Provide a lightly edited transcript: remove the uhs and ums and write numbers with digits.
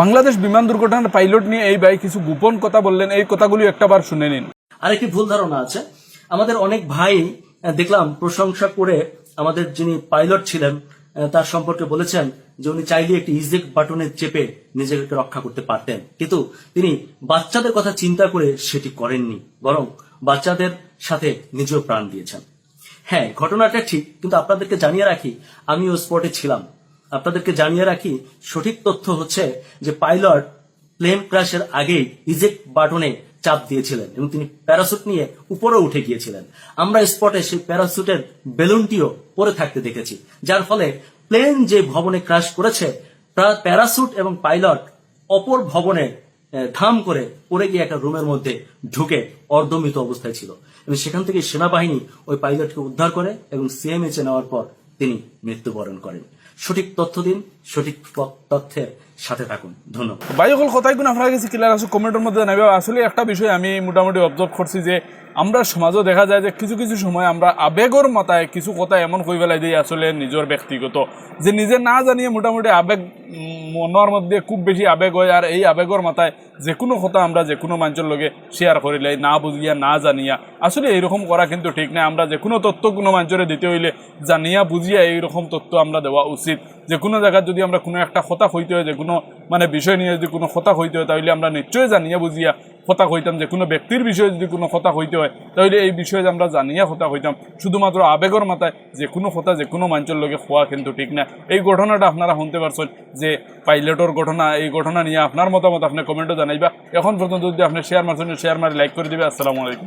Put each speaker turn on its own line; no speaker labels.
বাংলাদেশ বিমান দুর্ঘটনার পাইলট নিয়ে এই ভাই কিছু গোপন কথা বললেন, এই কথাগুলি একটাবার শুনে নিন।
আরেকটি ভুল ধারণা আছে। আমাদের অনেক ভাই দেখলাম প্রশংসা করে আমাদের যিনি পাইলট ছিলেন তার সম্পর্কে বলেছেন যে উনি চাইলে একটি ইজেক্ট বাটনে চেপে নিজেকে রক্ষা করতে পারতেন, কিন্তু তিনি বাচ্চাদের কথা চিন্তা করে সেটি করেননি, বরং বাচ্চাদের সাথে নিজেও প্রাণ দিয়েছেন। হ্যাঁ, ঘটনাটা ঠিক, কিন্তু আপনাদেরকে জানিয়ে রাখি আমিও স্পটে ছিলাম। আপনাদেরকে জানিয়ে রাখি সঠিক তথ্য হচ্ছে যে পাইলট প্লেন ক্র্যাশের আগেই ইজেক্ট বাটনে চাপ দিয়েছিলেন এবং তিনি প্যারাসুট নিয়ে উপরে উঠে গিয়েছিলেন। আমরা স্পটে সেই প্যারাসুটের বেলুনটিও পরে থাকতে দেখেছি, যার ফলে প্লেন যে ভবনে ক্র্যাশ করেছে প্যারাসুট এবং পাইলট অপর ভবনে ধাম করে পড়ে গিয়ে একটা রুমের মধ্যে ঢুকে অর্ধমৃত অবস্থায় ছিল এবং সেখান থেকে সেনাবাহিনী ওই পাইলটকে উদ্ধার করে এবং সিএমএইচে নেওয়ার পর তিনি মৃত্যুবরণ করেন। সঠিক তথ্য দিন, সঠিক তথ্যের সাথে থাকুন। ধন্যবাদ।
ভাই সকল কথাগুলো আপনার কাছে ক্লিয়ার আছে, কমেন্টের মধ্যে জানাবে। আসলে একটা বিষয় আমি মোটামুটি অবজার্ভ করছি যে আমরা সমাজও দেখা যায় যে কিছু কিছু সময় আমরা আবেগর মাথায় কিছু কথা এমন কই ফেলাই দিই আসলে নিজের ব্যক্তিগত, যে নিজে না জানিয়ে মোটামুটি আবেগ মনের মধ্যে খুব বেশি আবেগ হয়, আর এই আবেগর মাথায় যে কোনো কথা আমরা যে কোনো মানুষের লগে শেয়ার করিলে না বুঝিয়া না জানিয়া। আসলে এইরকম করা কিন্তু ঠিক না। আমরা যে কোনো তথ্য কোনো মানুষের দিতে হইলে জানিয়া বুঝিয়া এইরকম তথ্য আমরা দেওয়া উচিত। যে কোনো জায়গায় যদি আমরা কোনো একটা কথা হইতে হয়, যে কোনো বিষয় নিয়ে যদি কোনো কথা হইতে হয়, তাহলে আমরা নিশ্চয়ই জানিয়া বুঝিয়া কথা হইতাম। যে কোনো ব্যক্তির বিষয়ে যদি কোনো কথা হইতে হয়, তাহলে এই বিষয়ে আমরা জানিয়া কথা হইতাম। শুধুমাত্র আবেগের মাথায় যে কোনো কথা যে কোনো মানুষের লগে হওয়া কিন্তু ঠিক না। এই ঘটনাটা আপনারা শুনতে পারছেন যে পাইলটের ঘটনা, এই ঘটনা নিয়ে আপনার মতামত আপনি কমেন্টে জানাইবা। এখন পর্যন্ত যদি আপনি শেয়ার মারছেন, শেয়ার মারি লাইক করে দিবে। আসসালামু আলাইকুম।